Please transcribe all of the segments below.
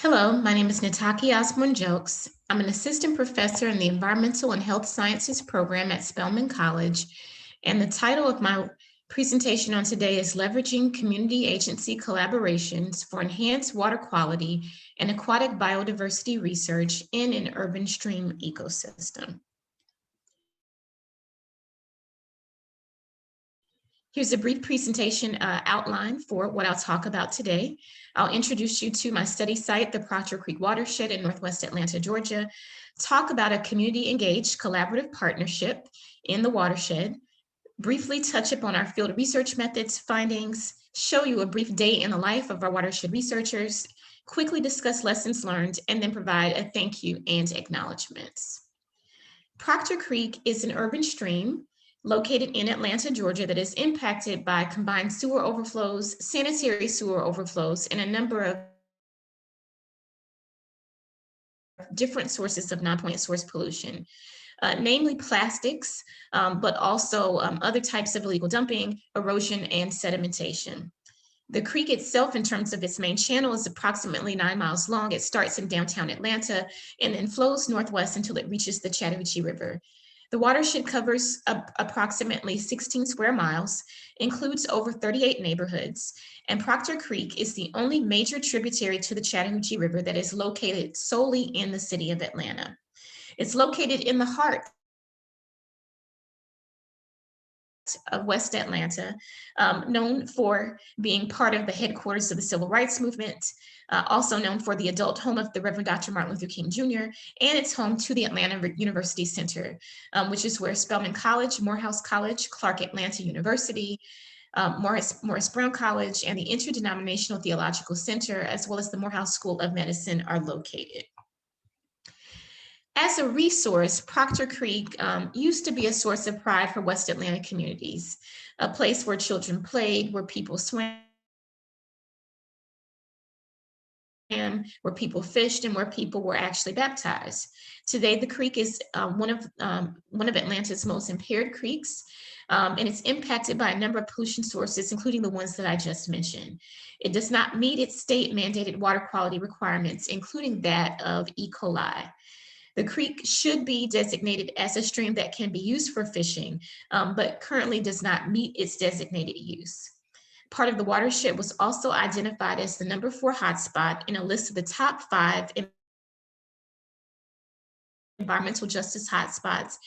Hello, my name is Nataki Osborne Jelks. I'm an assistant professor in the Environmental and Health Sciences program at Spelman College, and the title of my presentation on today is Leveraging Community Agency Collaborations for Enhanced Water Quality and Aquatic Biodiversity Research in an Urban Stream Ecosystem. Here's a brief presentation outline for what I'll talk about today. I'll introduce you to my study site, the Proctor Creek Watershed in Northwest Atlanta, Georgia, talk about a community-engaged collaborative partnership in the watershed, briefly touch upon our field research methods, findings, show you a brief day in the life of our watershed researchers, quickly discuss lessons learned, and then provide a thank you and acknowledgements. Proctor Creek is an urban stream located in Atlanta, Georgia, that is impacted by combined sewer overflows, sanitary sewer overflows, and a number of different sources of non-point source pollution, namely plastics, but also other types of illegal dumping, erosion, and sedimentation. The creek itself, in terms of its main channel, is approximately 9 miles long. It starts in downtown Atlanta and then flows northwest until it reaches the Chattahoochee River. The watershed covers approximately 16 square miles, includes over 38 neighborhoods, and Proctor Creek is the only major tributary to the Chattahoochee River that is located solely in the city of Atlanta. It's located in the heart of West Atlanta, known for being part of the headquarters of the Civil Rights Movement, also known for the adult home of the Reverend Dr. Martin Luther King Jr., and it's home to the Atlanta University Center, which is where Spelman College, Morehouse College, Clark Atlanta University, Morris Brown College, and the Interdenominational Theological Center, as well as the Morehouse School of Medicine, are located. As a resource, Proctor Creek used to be a source of pride for West Atlanta communities, a place where children played, where people swam, where people fished, and where people were actually baptized. Today, the creek is one of Atlanta's most impaired creeks, and it's impacted by a number of pollution sources, including the ones that I just mentioned. It does not meet its state-mandated water quality requirements, including that of E. coli. The creek should be designated as a stream that can be used for fishing, but currently does not meet its designated use. Part of the watershed was also identified as the number 4 hotspot in a list of the top 5 environmental justice hotspots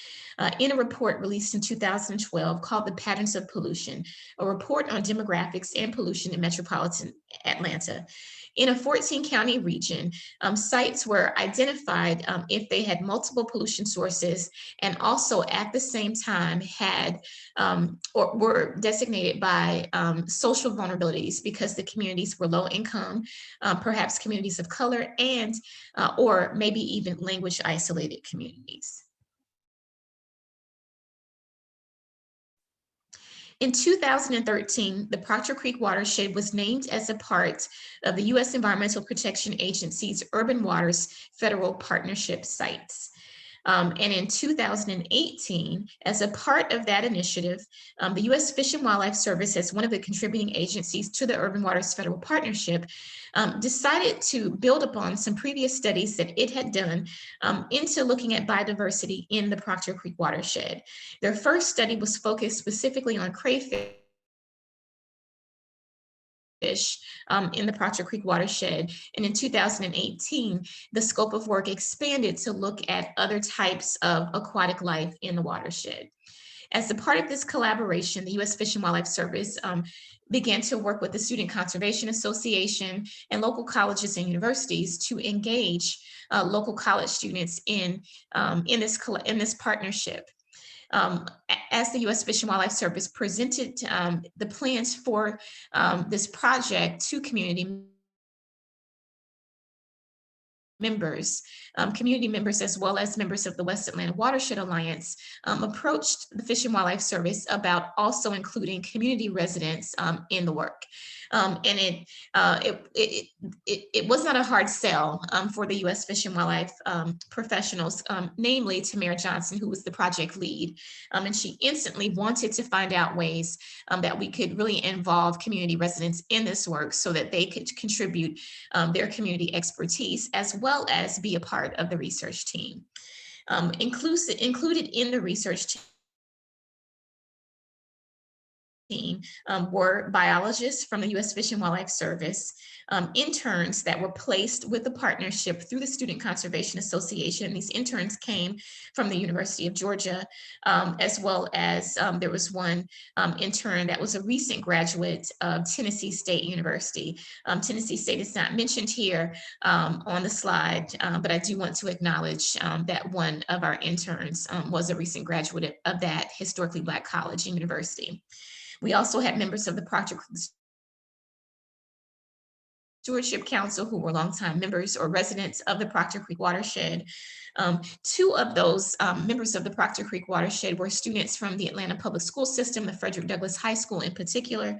in a report released in 2012 called The Patterns of Pollution, a report on demographics and pollution in metropolitan Atlanta. In a 14-county region, sites were identified if they had multiple pollution sources and also at the same time had or were designated by social vulnerabilities because the communities were low income, perhaps communities of color, and or maybe even language isolated communities. In 2013, the Proctor Creek Watershed was named as a part of the U.S. Environmental Protection Agency's Urban Waters Federal Partnership Sites. And in 2018, as a part of that initiative, the U.S. Fish and Wildlife Service, as one of the contributing agencies to the Urban Waters Federal Partnership, decided to build upon some previous studies that it had done into looking at biodiversity in the Proctor Creek watershed. Their first study was focused specifically on crayfish in the Proctor Creek watershed. And in 2018, the scope of work expanded to look at other types of aquatic life in the watershed. As a part of this collaboration, the U.S. Fish and Wildlife Service began to work with the Student Conservation Association and local colleges and universities to engage local college students in this partnership. As the U.S. Fish and Wildlife Service presented the plans for this project to community members, community members, as well as members of the West Atlantic Watershed Alliance, approached the Fish and Wildlife Service about also including community residents in the work. And it was not a hard sell for the U.S. Fish and Wildlife professionals, namely Tamara Johnson, who was the project lead. And she instantly wanted to find out ways that we could really involve community residents in this work so that they could contribute their community expertise as well as be a part of the research team. Included in the research team were biologists from the U.S. Fish and Wildlife Service, interns that were placed with the partnership through the Student Conservation Association. These interns came from the University of Georgia, as well as there was one intern that was a recent graduate of Tennessee State University. Tennessee State is not mentioned here on the slide, but I do want to acknowledge that one of our interns was a recent graduate of that historically Black college and university. We also had members of the Proctor Creek Stewardship Council who were longtime members or residents of the Proctor Creek Watershed. Two of those members of the Proctor Creek Watershed were students from the Atlanta Public School System, the Frederick Douglass High School in particular,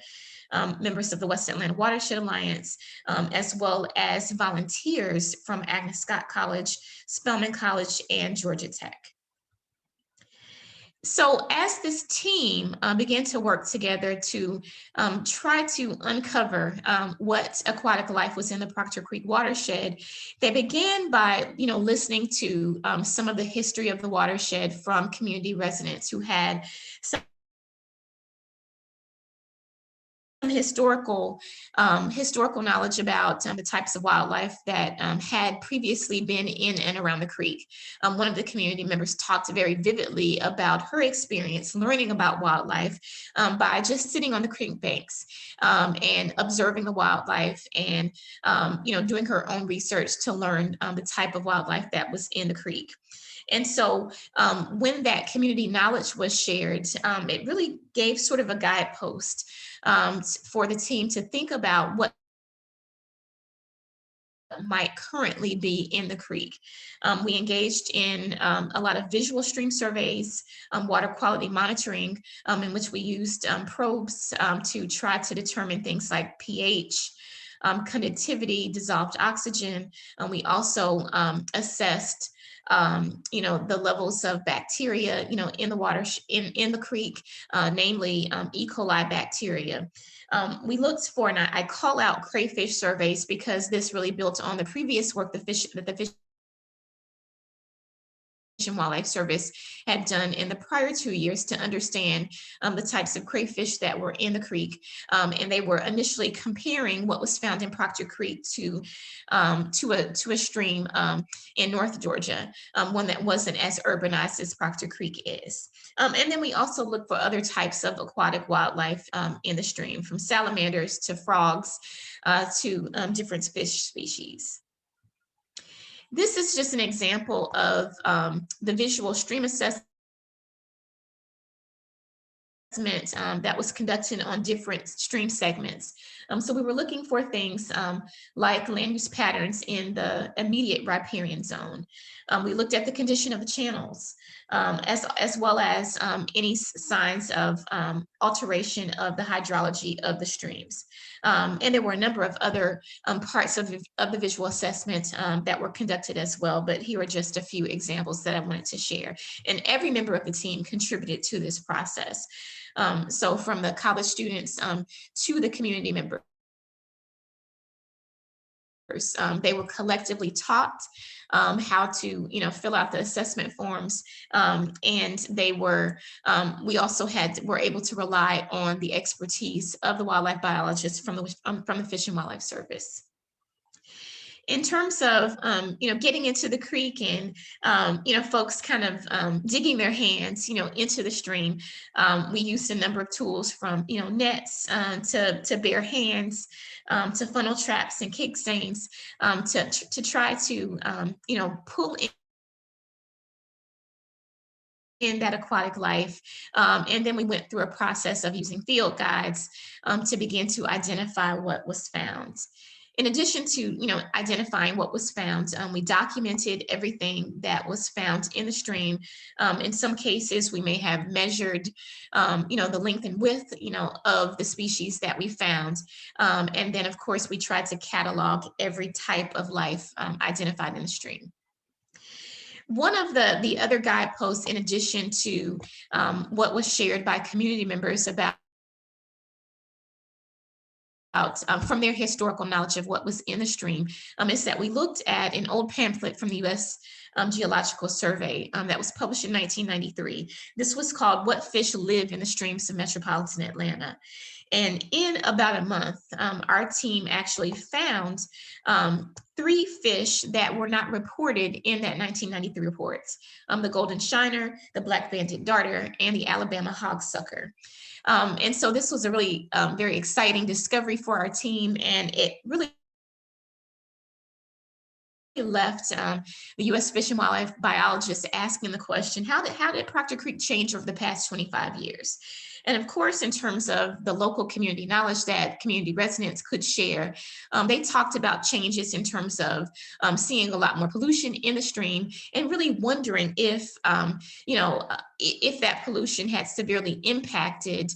members of the West Atlanta Watershed Alliance, as well as volunteers from Agnes Scott College, Spelman College, and Georgia Tech. So as this team began to work together to try to uncover what aquatic life was in the Proctor Creek watershed, they began by listening to some of the history of the watershed from community residents who had some historical knowledge about the types of wildlife that had previously been in and around the creek. One of the community members talked very vividly about her experience learning about wildlife by just sitting on the creek banks and observing the wildlife and doing her own research to learn the type of wildlife that was in the creek. And so when that community knowledge was shared, it really gave sort of a guidepost for the team to think about what might currently be in the creek. We engaged in a lot of visual stream surveys, water quality monitoring, in which we used probes to try to determine things like pH, conductivity, dissolved oxygen. We also assessed the levels of bacteria, in the water, in the creek, namely E. coli bacteria. We looked for, and I call out crayfish surveys because this really built on the previous work that the Fish and Wildlife Service had done in the prior 2 years to understand the types of crayfish that were in the creek. And they were initially comparing what was found in Proctor Creek to a stream in North Georgia, one that wasn't as urbanized as Proctor Creek is. And then we also looked for other types of aquatic wildlife in the stream, from salamanders to frogs to different fish species. This is just an example of the visual stream assessment that was conducted on different stream segments. So we were looking for things like land use patterns in the immediate riparian zone. We looked at the condition of the channels, as well as any signs of alteration of the hydrology of the streams. And there were a number of other parts of the visual assessment that were conducted as well, but here are just a few examples that I wanted to share. And every member of the team contributed to this process. So from the college students to the community members, they were collectively taught how to, fill out the assessment forms, and they were. We also were able to rely on the expertise of the wildlife biologists from the Fish and Wildlife Service. In terms of, getting into the creek and, folks kind of digging their hands, into the stream, we used a number of tools from, nets to bare hands, to funnel traps and kick stains, to try to, pull in that aquatic life. And then we went through a process of using field guides to begin to identify what was found. In addition to, identifying what was found, we documented everything that was found in the stream. In some cases, we may have measured, the length and width, of the species that we found. And then, of course, we tried to catalog every type of life identified in the stream. One of the other guideposts, in addition to what was shared by community members about from their historical knowledge of what was in the stream, is that we looked at an old pamphlet from the U.S. Geological Survey that was published in 1993. This was called "What Fish Live in the Streams of Metropolitan Atlanta." And in about a month, our team actually found 3 fish that were not reported in that 1993 report: the golden shiner, the black-banded darter, and the Alabama hogsucker. And so this was a really very exciting discovery for our team, and it really left the U.S. Fish and Wildlife biologists asking the question, how did Proctor Creek change over the past 25 years? And of course, in terms of the local community knowledge that community residents could share, they talked about changes in terms of seeing a lot more pollution in the stream, and really wondering if, if that pollution had severely impacted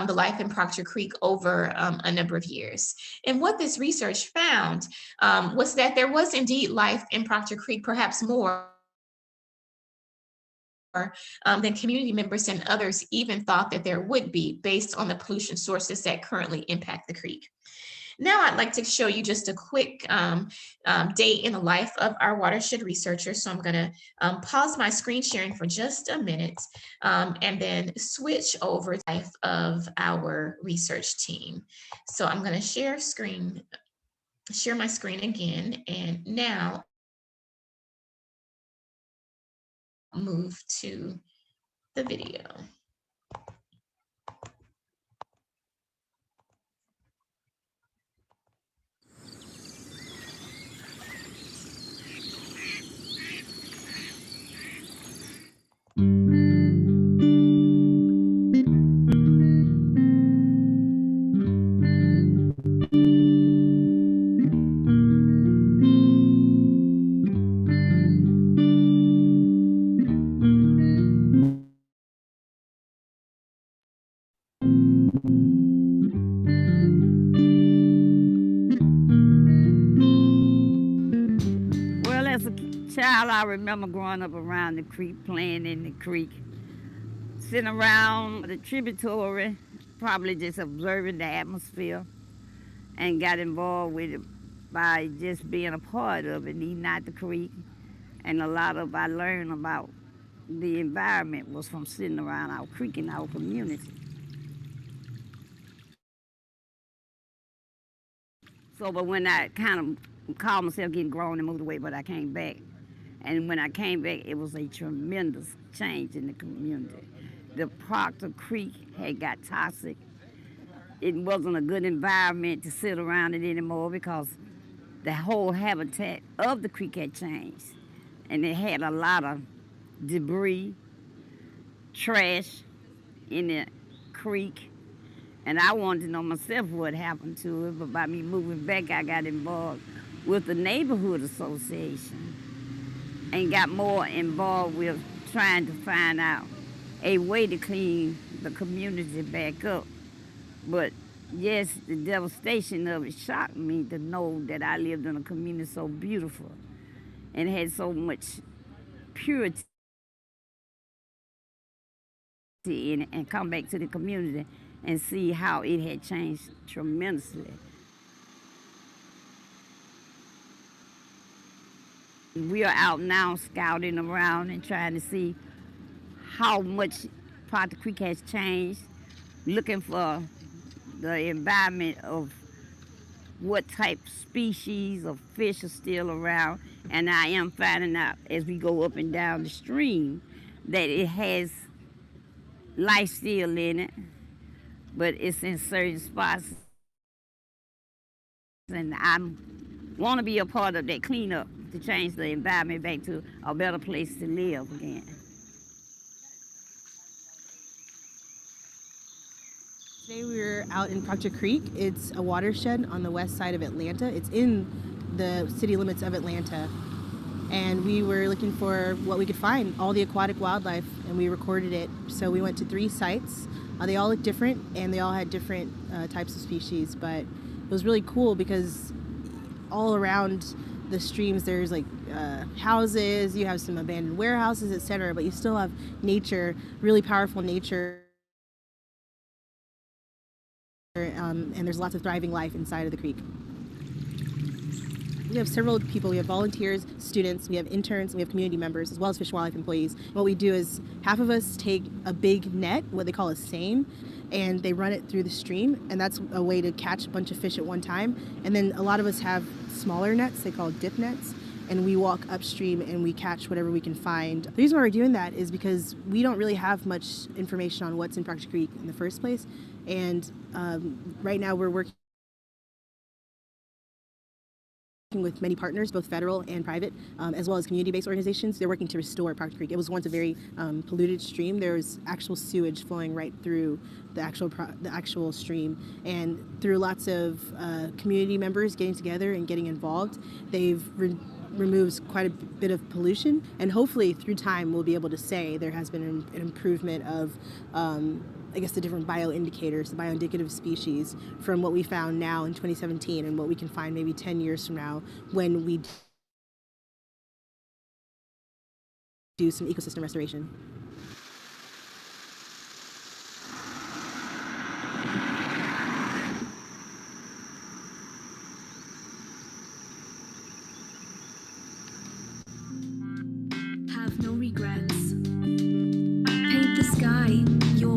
the life in Proctor Creek over a number of years. And what this research found was that there was indeed life in Proctor Creek, perhaps more than community members and others even thought that there would be, based on the pollution sources that currently impact the creek. Now I'd like to show you just a quick day in the life of our watershed researcher. So I'm going to pause my screen sharing for just a minute and then switch over to the life of our research team. So I'm going to share my screen again, and now move to the video. Well, as a child, I remember growing up around the creek, playing in the creek, sitting around the tributary, probably just observing the atmosphere, and got involved with it by just being a part of it, eating out the creek. And a lot of I learned about the environment was from sitting around our creek in our community. So, but when I kind of called myself getting grown and moved away, but I came back. And when I came back, it was a tremendous change in the community. The Proctor Creek had got toxic. It wasn't a good environment to sit around it anymore because the whole habitat of the creek had changed. And it had a lot of debris, trash in the creek. And I wanted to know myself what happened to it, but by me moving back, I got involved with the neighborhood association and got more involved with trying to find out a way to clean the community back up. But yes, the devastation of it shocked me to know that I lived in a community so beautiful and had so much purity in it, and come back to the community and see how it had changed tremendously. We are out now scouting around and trying to see how much Proctor Creek has changed, looking for the environment of what type of species of fish are still around. And I am finding out as we go up and down the stream that it has life still in it, but it's in certain spots. And I want to be a part of that cleanup to change the environment back to a better place to live again. Today we were out in Proctor Creek. It's a watershed on the west side of Atlanta. It's in the city limits of Atlanta. And we were looking for what we could find, all the aquatic wildlife, and we recorded it. So we went to 3 sites. They all look different, and they all had different types of species, but it was really cool because all around the streams there's like houses, you have some abandoned warehouses, etc., but you still have nature, really powerful nature. And there's lots of thriving life inside of the creek. We have several people. We have volunteers, students, we have interns, we have community members, as well as fish and wildlife employees. What we do is half of us take a big net, what they call a seine, and they run it through the stream, and that's a way to catch a bunch of fish at one time. And then a lot of us have smaller nets, they call dip nets, and we walk upstream and we catch whatever we can find. The reason why we're doing that is because we don't really have much information on what's in Proctor Creek in the first place. And right now we're working with many partners, both federal and private, as well as community-based organizations. They're working to restore Proctor Creek. It was once a very polluted stream. There was actual sewage flowing right through the actual stream, and through lots of community members getting together and getting involved, they've removed quite a bit of pollution, and hopefully through time we'll be able to say there has been an improvement of I guess the different bioindicators, the bioindicative species, from what we found now in 2017 and what we can find maybe 10 years from now when we do some ecosystem restoration. Have no regrets. Paint the sky your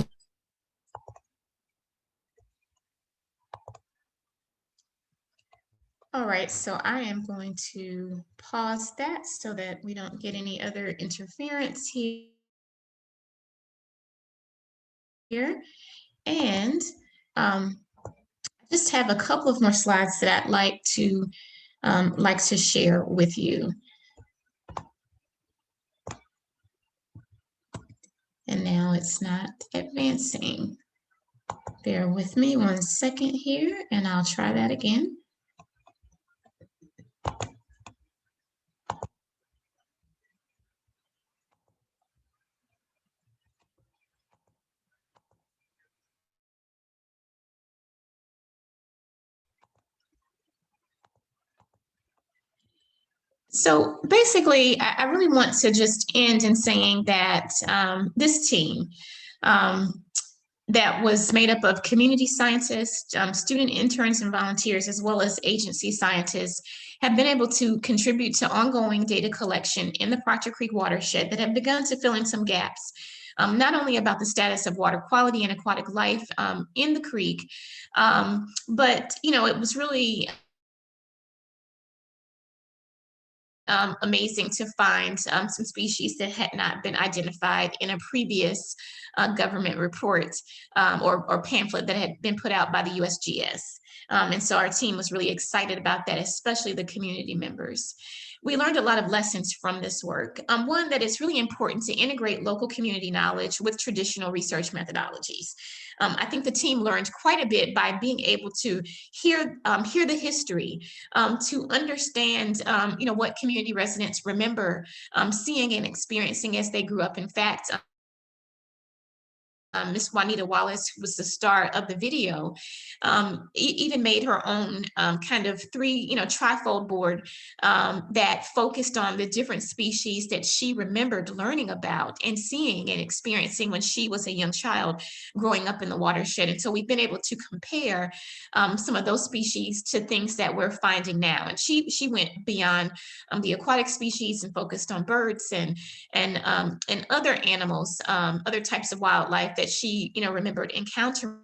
All right, so I am going to pause that so that we don't get any other interference here. And I just have a couple of more slides that I'd like to share with you. And now it's not advancing. Bear with me 1 second here, and I'll try that again. So basically, I really want to just end in saying that this team that was made up of community scientists, student interns and volunteers, as well as agency scientists, have been able to contribute to ongoing data collection in the Proctor Creek watershed that have begun to fill in some gaps. Not only about the status of water quality and aquatic life in the creek, but it was really amazing to find some species that had not been identified in a previous government report or pamphlet that had been put out by the USGS. And so our team was really excited about that, especially the community members. We learned a lot of lessons from this work. One, that it's really important to integrate local community knowledge with traditional research methodologies. I think the team learned quite a bit by being able to hear the history, to understand, what community residents remember seeing and experiencing as they grew up. In fact, Miss Juanita Wallace, who was the star of the video, even made her own kind of trifold board that focused on the different species that she remembered learning about and seeing and experiencing when she was a young child growing up in the watershed. And so we've been able to compare some of those species to things that we're finding now. And she went beyond the aquatic species and focused on birds and other animals, other types of wildlife that she remembered encountering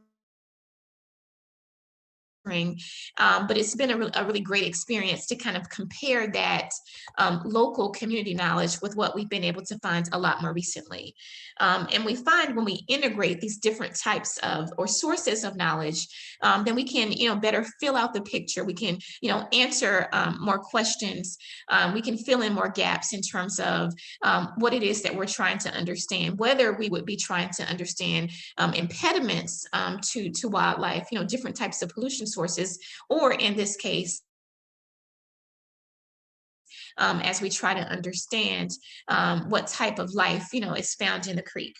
but it's been a really great experience to kind of compare that local community knowledge with what we've been able to find a lot more recently. And we find when we integrate these different types of or sources of knowledge, then we can, better fill out the picture. We can, answer more questions. We can fill in more gaps in terms of what it is that we're trying to understand, whether we would be trying to understand impediments to wildlife, different types of pollution sources, or in this case, as we try to understand what type of life, is found in the creek.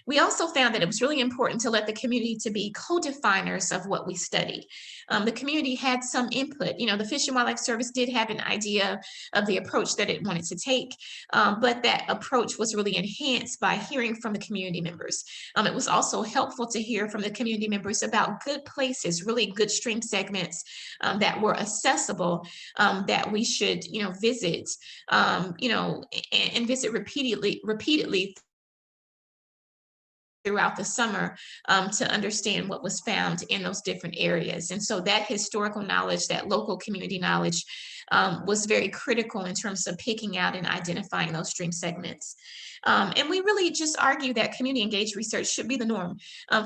We also found that it was really important to let the community to be co-definers of what we studied. The community had some input. The Fish and Wildlife Service did have an idea of the approach that it wanted to take, but that approach was really enhanced by hearing from the community members. It was also helpful to hear from the community members about good places, really good stream segments that were accessible, that we should, visit, and visit repeatedly throughout the summer to understand what was found in those different areas. And so that historical knowledge, that local community knowledge, was very critical in terms of picking out and identifying those stream segments. And we really just argue that community engaged research should be the norm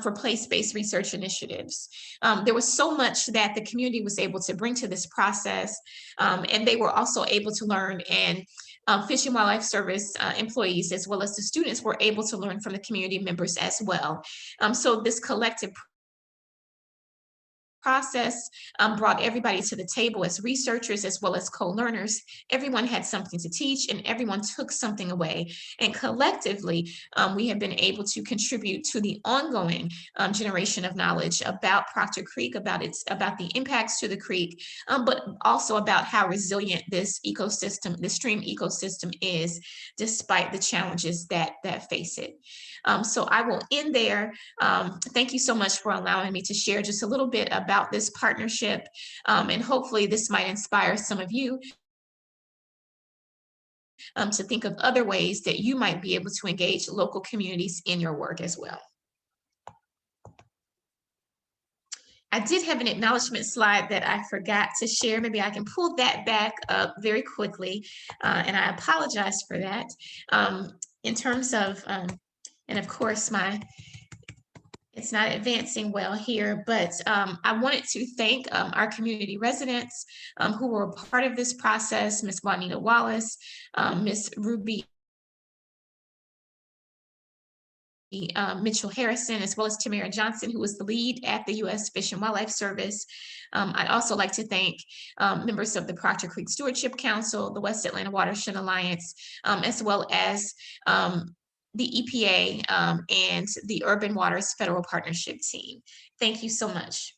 for place-based research initiatives. There was so much that the community was able to bring to this process, and they were also able to learn, and Fish and Wildlife Service employees, as well as the students, were able to learn from the community members as well. So this collective process brought everybody to the table as researchers as well as co-learners. Everyone had something to teach and everyone took something away. And collectively, we have been able to contribute to the ongoing generation of knowledge about Proctor Creek, about the impacts to the creek, but also about how resilient this ecosystem, the stream ecosystem is, despite the challenges that face it. So I will end there. Thank you so much for allowing me to share just a little bit about this partnership, and hopefully this might inspire some of you to think of other ways that you might be able to engage local communities in your work as well. I did have an acknowledgement slide that I forgot to share. Maybe I can pull that back up very quickly, and I apologize for that. In terms of, and of course, it's not advancing well here, but I wanted to thank our community residents who were a part of this process, Ms. Juanita Wallace, Ms. Ruby Mitchell Harrison, as well as Tamara Johnson, who was the lead at the U.S. Fish and Wildlife Service. I'd also like to thank members of the Proctor Creek Stewardship Council, the West Atlanta Watershed Alliance, as well as the EPA and the Urban Waters Federal Partnership Team. Thank you so much.